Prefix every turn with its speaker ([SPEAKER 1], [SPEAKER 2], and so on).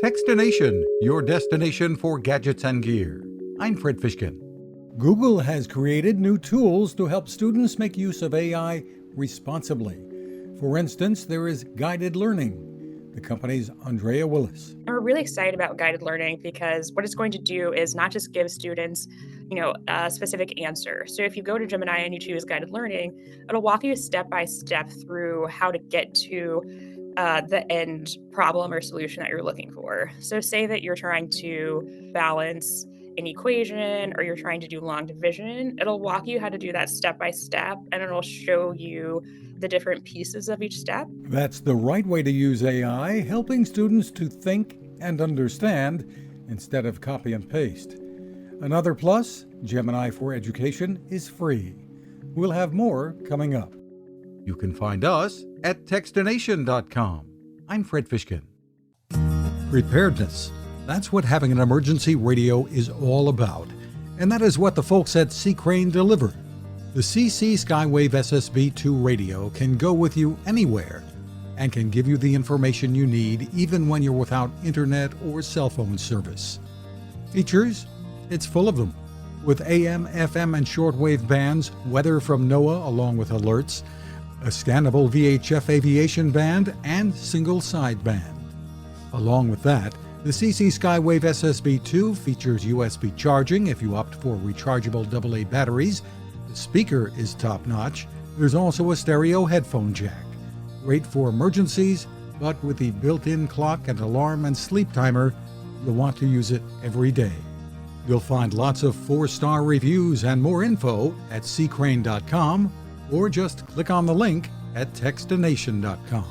[SPEAKER 1] Techstination, your destination for gadgets and gear. I'm Fred Fishkin.
[SPEAKER 2] Google has created new tools to help students make use of AI responsibly. For instance, there is guided learning. The company's Andrea Willis.
[SPEAKER 3] And we're really excited about guided learning because what it's going to do is not just give students, a specific answer. So if you go to Gemini and you choose guided learning, it'll walk you step by step through how to get to the end problem or solution that you're looking for. So say that you're trying to balance an equation or you're trying to do long division, it'll walk you how to do that step by step, and it'll show you the different pieces of each step.
[SPEAKER 2] That's the right way to use AI, helping students to think and understand instead of copy and paste. Another plus, Gemini for Education is free. We'll have more coming up.
[SPEAKER 1] You can find us at Techstination.com. I'm Fred Fishkin. Preparedness. That's what having an emergency radio is all about. And that is what the folks at C-Crane deliver. The CC Skywave SSB2 radio can go with you anywhere and can give you the information you need even when you're without internet or cell phone service. Features? It's full of them. With AM, FM, and shortwave bands, weather from NOAA along with alerts, a scannable VHF aviation band, and single sideband. Along with that, the CC Skywave SSB2 features USB charging if you opt for rechargeable AA batteries. The speaker is top-notch. There's also a stereo headphone jack. Great for emergencies, but with the built-in clock and alarm and sleep timer, you'll want to use it every day. You'll find lots of 4-star reviews and more info at ccrane.com, or just click on the link at techstination.com.